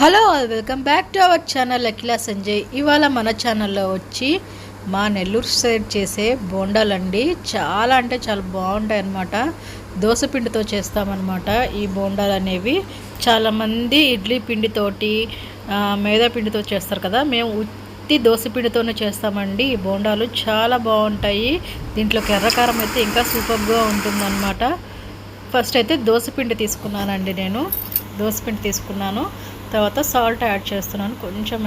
Hello welcome back to our channel Akhila Sanjay. ఇవాళ మన ఛానల్లో వచ్చి మా నెల్లూరు సైడ్ చేసే బోండాలండి. చాలా అంటే చాలా బాగుంటాయి అన్నమాట. దోసపిండితో చేస్తామన్నమాట ఈ బోండాలు అనేవి. చాలామంది ఇడ్లీ పిండితోటి మైదా పిండితో చేస్తారు కదా, మేము ఉత్తి దోసపిండితోనే చేస్తామండి. ఈ బోండాలు చాలా బాగుంటాయి. దీంట్లోకి ఎర్రకారం అయితే ఇంకా సూపర్గా ఉంటుందన్నమాట. ఫస్ట్ అయితే దోసపిండి తీసుకున్నానండి. నేను దోసపిండి తీసుకున్నాను. తర్వాత సాల్ట్ యాడ్ చేస్తున్నాను, కొంచెం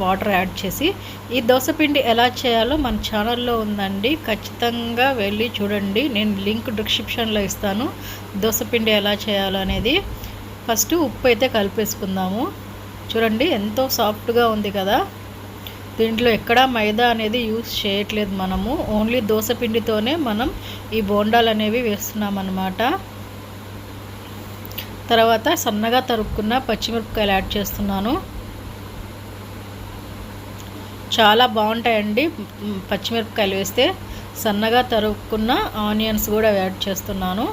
వాటర్ యాడ్ చేసి. ఈ దోసపిండి ఎలా చేయాలో మన ఛానల్లో ఉందండి, ఖచ్చితంగా వెళ్ళి చూడండి. నేను లింక్ డిస్క్రిప్షన్లో ఇస్తాను దోసపిండి ఎలా చేయాలో అనేది. ఫస్ట్ ఉప్పు అయితే కలిపేసుకుందాము. చూడండి ఎంతో సాఫ్ట్గా ఉంది కదా. దీంట్లో ఎక్కడా మైదా అనేది యూస్ చేయట్లేదు మనము, ఓన్లీ దోసపిండితోనే మనం ఈ బోండాలు అనేవి వేస్తున్నాం అన్నమాట. తర్వాత సన్నగా తరుక్కున్న పచ్చిమిరపకాయలు యాడ్ చేస్తున్నాను. చాలా బాగుంటాయండి పచ్చిమిరపకాయలు వేస్తే. సన్నగా తరుక్కున్న ఆనియన్స్ కూడా యాడ్ చేస్తున్నాను.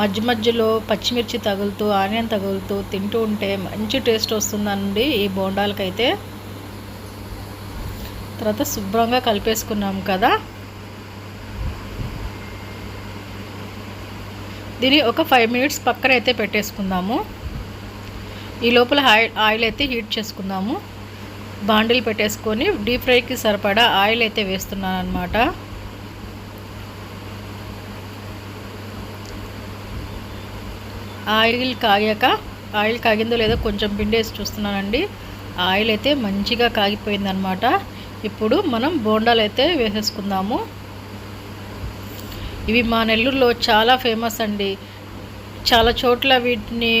మధ్య మధ్యలో పచ్చిమిర్చి తగులుతూ ఆనియన్ తగులుతూ తింటూ ఉంటే మంచి టేస్ట్ వస్తుందండి ఈ బోండాలకైతే. తర్వాత శుభ్రంగా కలిపేసుకున్నాం కదా, దీన్ని ఒక 5 మినిట్స్ పక్కన అయితే పెట్టేసుకుందాము. ఈ లోపల ఆయిల్ అయితే హీట్ చేసుకుందాము. బాండిల్ పెట్టేసుకొని డీప్ ఫ్రైకి సరిపడా ఆయిల్ అయితే వేస్తున్నాను అన్నమాట. ఆయిల్ కాగిందో లేదో కొంచెం పిండి వేసి చూస్తున్నానండి. ఆయిల్ అయితే మంచిగా కాగిపోయిందనమాట. ఇప్పుడు మనం బోండాలు అయితే వేసేసుకుందాము. ఇవి మా నెల్లూరులో చాలా ఫేమస్ అండి. చాలా చోట్ల వీటిని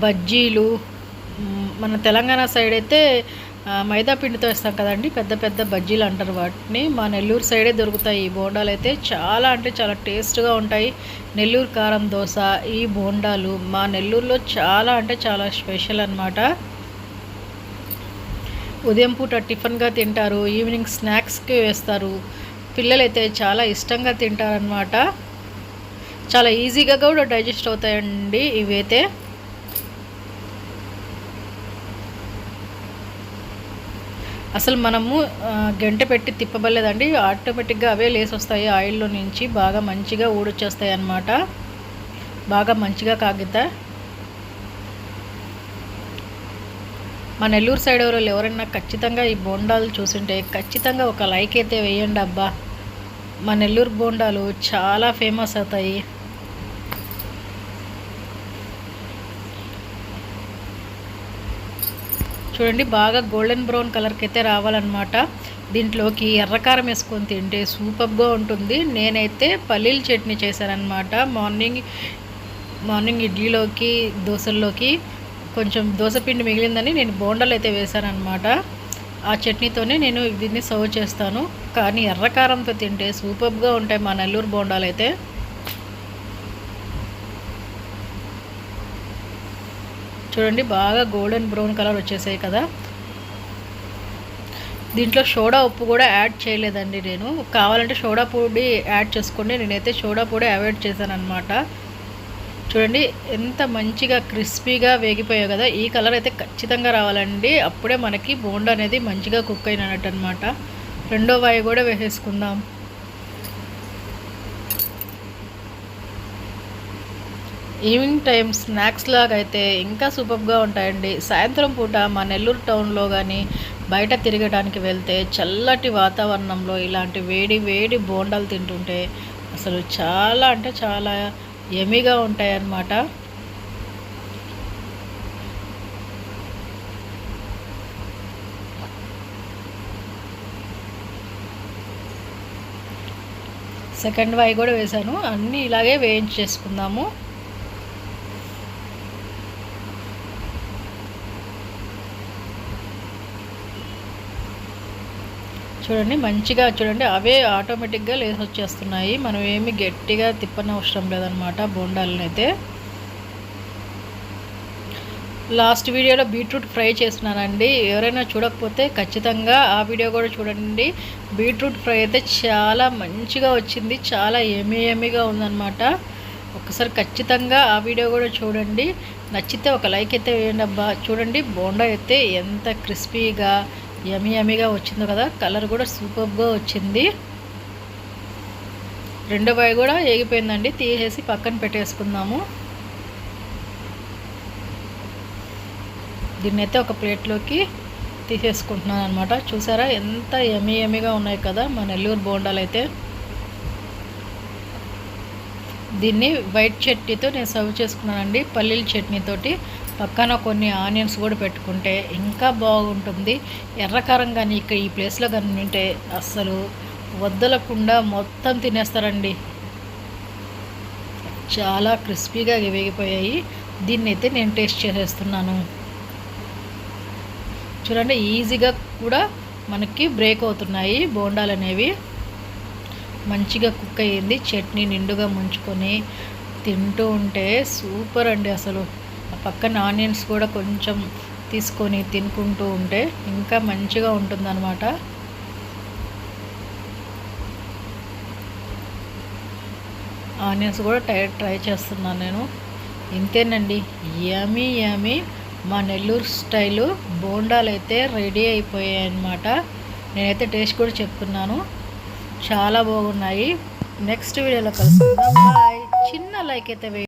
బజ్జీలు, మన తెలంగాణ సైడ్ అయితే మైదా పిండితో వేస్తాం కదండి, పెద్ద పెద్ద బజ్జీలు అంటారు వాటిని. మా నెల్లూరు సైడే దొరుకుతాయి ఈ బోండాలు అయితే. చాలా అంటే చాలా టేస్ట్గా ఉంటాయి. నెల్లూరు కారం దోశ, ఈ బోండాలు మా నెల్లూరులో చాలా అంటే చాలా స్పెషల్ అన్నమాట. ఉదయం పూట టిఫిన్గా తింటారు, ఈవినింగ్ స్నాక్స్కి వేస్తారు. పిల్లలైతే చాలా ఇష్టంగా తింటారనమాట. చాలా ఈజీగా కూడా డైజెస్ట్ అవుతాయండి ఇవైతే. అసలు మనము గంట పెట్టి తిప్పబడలేదండి, ఆటోమేటిక్గా అవే లేసి వస్తాయి ఆయిల్లో నుంచి. బాగా మంచిగా ఊడొచ్చేస్తాయి అన్నమాట, బాగా మంచిగా కాగితాయి. మా నెల్లూరు సైడ్ ఎవరైనా ఖచ్చితంగా ఈ బోండాలు చూసింటే ఖచ్చితంగా ఒక లైక్ అయితే వేయండి అబ్బా. మా నెల్లూరు బోండాలు చాలా ఫేమస్ అవుతాయి. చూడండి బాగా గోల్డెన్ బ్రౌన్ కలర్కి అయితే రావాలన్నమాట. దీంట్లోకి ఎర్రకారం వేసుకొని తింటే సూపర్గా ఉంటుంది. నేనైతే పల్లీల చట్నీ చేశానన్నమాట. మార్నింగ్ ఇడ్లీలోకి దోశల్లోకి కొంచెం దోసపిండి మిగిలిందని నేను బోండాలు అయితే వేశానన్నమాట. ఆ చట్నీతోనే నేను దీన్ని సర్వ్ చేస్తాను. కానీ ఎర్రకారంతో తింటే సూపర్గా ఉంటాయి మా నెల్లూరు బోండాలు అయితే. చూడండి బాగా గోల్డెన్ బ్రౌన్ కలర్ వచ్చేసాయి కదా. దీంట్లో సోడా ఉప్పు కూడా యాడ్ చేయలేదండి నేను. కావాలంటే సోడా పొడి యాడ్ చేసుకోండి, నేనైతే సోడా పొడి అవాయిడ్ చేశాను అనమాట. చూడండి ఎంత మంచిగా క్రిస్పీగా వేగిపోయాయి కదా. ఈ కలర్ అయితే ఖచ్చితంగా రావాలండి, అప్పుడే మనకి బోండా అనేది మంచిగా కుక్ అయినట్టు అనమాట. రెండో వాయి కూడా వేసేసుకుందాం. ఈవినింగ్ టైం స్నాక్స్ లాగా అయితే ఇంకా సూపర్గా ఉంటాయండి. సాయంత్రం పూట మా నెల్లూరు టౌన్లో కానీ బయట తిరగడానికి వెళ్తే చల్లటి వాతావరణంలో ఇలాంటి వేడి వేడి బోండాలు తింటుంటే అసలు చాలా అంటే చాలా యమ్మీగా ఉంటాయి అన్నమాట. సెకండ్ వాయి కూడా వేసాను. అన్నీ ఇలాగే వేయించేసుకుందాము. చూడండి మంచిగా చూడండి అవే ఆటోమేటిక్గా లేసి వచ్చేస్తున్నాయి. మనం ఏమి గట్టిగా తిప్పనవసరం లేదనమాట బోండాలను అయితే. లాస్ట్ వీడియోలో బీట్రూట్ ఫ్రై చేస్తున్నానండి. ఎవరైనా చూడకపోతే ఖచ్చితంగా ఆ వీడియో కూడా చూడండి. బీట్రూట్ ఫ్రై అయితే చాలా మంచిగా వచ్చింది, చాలా ఎమ్మీగా ఉందన్నమాట. ఒకసారి ఖచ్చితంగా ఆ వీడియో కూడా చూడండి. నచ్చితే ఒక లైక్ అయితే వేయండి అబ్బా. చూడండి బోండా అయితే ఎంత క్రిస్పీగా యమీగా వచ్చిందో కదా. కలర్ కూడా సూపర్గా వచ్చింది. రెండో బాయ్ కూడా ఏగిపోయిందండి. తీసేసి పక్కన పెట్టేసుకుందాము. దీన్నైతే ఒక ప్లేట్లోకి తీసేసుకుంటున్నాను అనమాట. చూసారా ఎంత యమీగా ఉన్నాయి కదా మా నెల్లూరు బోండాలు అయితే. దీన్ని వైట్ చట్నీతో నేను సర్వ్ చేసుకున్నానండి, పల్లీల చట్నీతోటి. పక్కన కొన్ని ఆనియన్స్ కూడా పెట్టుకుంటే ఇంకా బాగుంటుంది. ఎర్రకారం కానీ ఇక్కడ ఈ ప్లేస్లో కానీ ఉంటే అస్సలు వదలకుండా మొత్తం తినేస్తారండి. చాలా క్రిస్పీగా వేగిపోయాయి. దీన్ని అయితే నేను టేస్ట్ చేసేస్తున్నాను. చూడండి ఈజీగా కూడా మనకి బ్రేక్ అవుతున్నాయి బోండాలు అనేవి. మంచిగా కుక్ అయ్యింది. చట్నీ నిండుగా ముంచుకొని తింటూ ఉంటే సూపర్ అండి అసలు. ఆ పక్కన ఆనియన్స్ కూడా కొంచెం తీసుకొని తినుకుంటూ ఉంటే ఇంకా మంచిగా ఉంటుందన్నమాట. ఆనియన్స్ కూడా ట్రై చేస్తున్నాను నేను. ఇంతేనండి, యమీ మా నెల్లూరు స్టైలు బోండాలు అయితే రెడీ అయిపోయాయి అన్నమాట. నేనైతే టేస్ట్ కూడా చెప్తున్నాను, చాలా బాగున్నాయి. నెక్స్ట్ వీడియోలో కలుసుకుందాం. బాయ్. చిన్న లైక్ అయితే